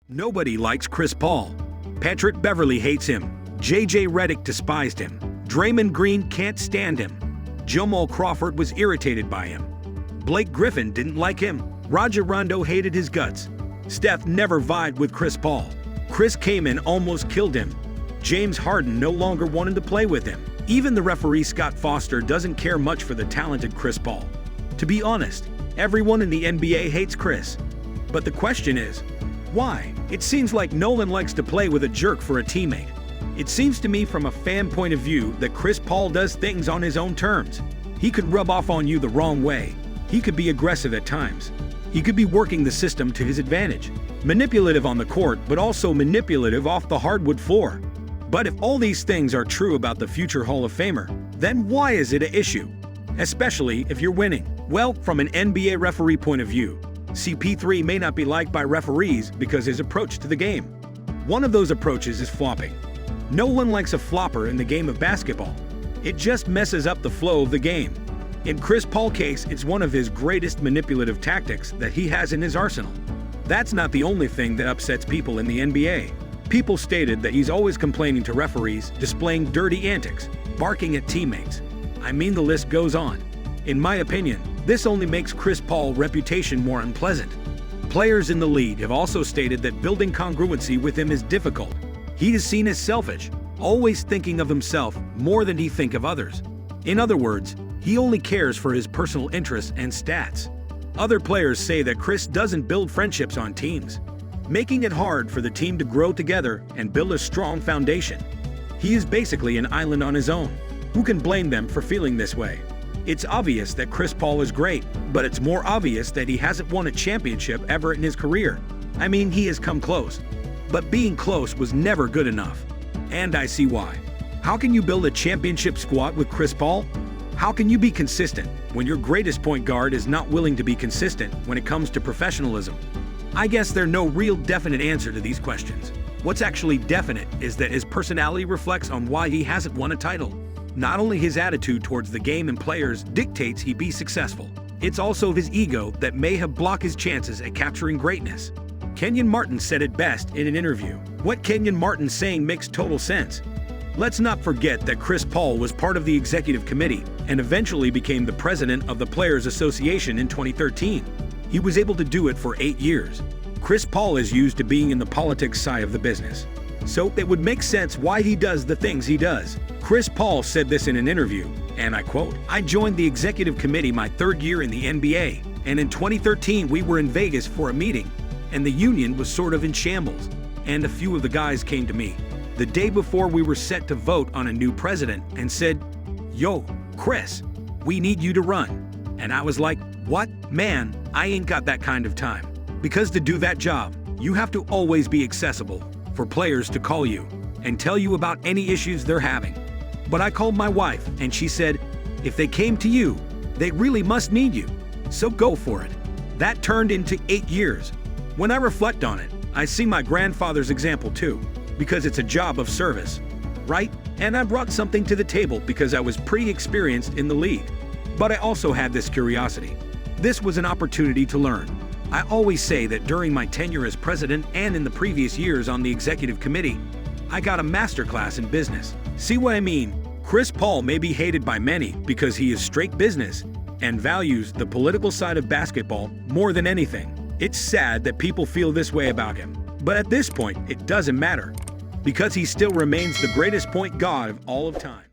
Nobody likes Chris Paul. Patrick Beverley hates him. J.J. Redick despised him. Draymond Green can't stand him. Jamal Crawford was irritated by him. Blake Griffin didn't like him. Rajon Rondo hated his guts. Steph never vibed with Chris Paul. Chris came and almost killed him. James Harden no longer wanted to play with him. Even the referee Scott Foster doesn't care much for the talented Chris Paul. To be honest, everyone in the NBA hates Chris. But the question is, why? It seems like Nolan likes to play with a jerk for a teammate. It seems to me from a fan point of view that Chris Paul does things on his own terms. He could rub off on you the wrong way. He could be aggressive at times. He could be working the system to his advantage. Manipulative on the court, but also manipulative off the hardwood floor. But if all these things are true about the future Hall of Famer, then why is it an issue? Especially if you're winning. Well, from an NBA referee point of view, CP3 may not be liked by referees because his approach to the game. One of those approaches is flopping. No one likes a flopper in the game of basketball. It just messes up the flow of the game. In Chris Paul's case, it's one of his greatest manipulative tactics that he has in his arsenal. That's not the only thing that upsets people in the NBA. People stated that he's always complaining to referees, displaying dirty antics, barking at teammates. I mean, the list goes on. In my opinion, this only makes Chris Paul's reputation more unpleasant. Players in the league have also stated that building congruency with him is difficult. He is seen as selfish, always thinking of himself more than he thinks of others. In other words, he only cares for his personal interests and stats. Other players say that Chris doesn't build friendships on teams, making it hard for the team to grow together and build a strong foundation. He is basically an island on his own. Who can blame them for feeling this way? It's obvious that Chris Paul is great, but it's more obvious that he hasn't won a championship ever in his career. I mean, he has come close, but being close was never good enough. And I see why. How can you build a championship squad with Chris Paul? How can you be consistent when your greatest point guard is not willing to be consistent when it comes to professionalism? I guess there's no real definite answer to these questions. What's actually definite is that his personality reflects on why he hasn't won a title. Not only his attitude towards the game and players dictates he be successful, it's also his ego that may have blocked his chances at capturing greatness. Kenyon Martin said it best in an interview. What Kenyon Martin's saying makes total sense. Let's not forget that Chris Paul was part of the executive committee and eventually became the president of the Players Association in 2013. He was able to do it for 8 years. Chris Paul is used to being in the politics side of the business, so it would make sense why he does the things he does. Chris Paul said this in an interview, and I quote, "I joined the executive committee my 3rd year in the NBA, and in 2013 we were in Vegas for a meeting, and the union was sort of in shambles, and a few of the guys came to me the day before we were set to vote on a new president and said, 'Yo, Chris, we need you to run.' And I was like, 'What? Man, I ain't got that kind of time.' Because to do that job, you have to always be accessible for players to call you and tell you about any issues they're having. But I called my wife and she said, if they came to you, they really must need you. So go for it." That turned into 8 years. When I reflect on it, I see my grandfather's example too, because it's a job of service, right? And I brought something to the table because I was pretty experienced in the league. But I also had this curiosity. This was an opportunity to learn. I always say that during my tenure as president and in the previous years on the executive committee, I got a masterclass in business. See what I mean? Chris Paul may be hated by many because he is straight business and values the political side of basketball more than anything. It's sad that people feel this way about him, but at this point, it doesn't matter because he still remains the greatest point guard of all of time.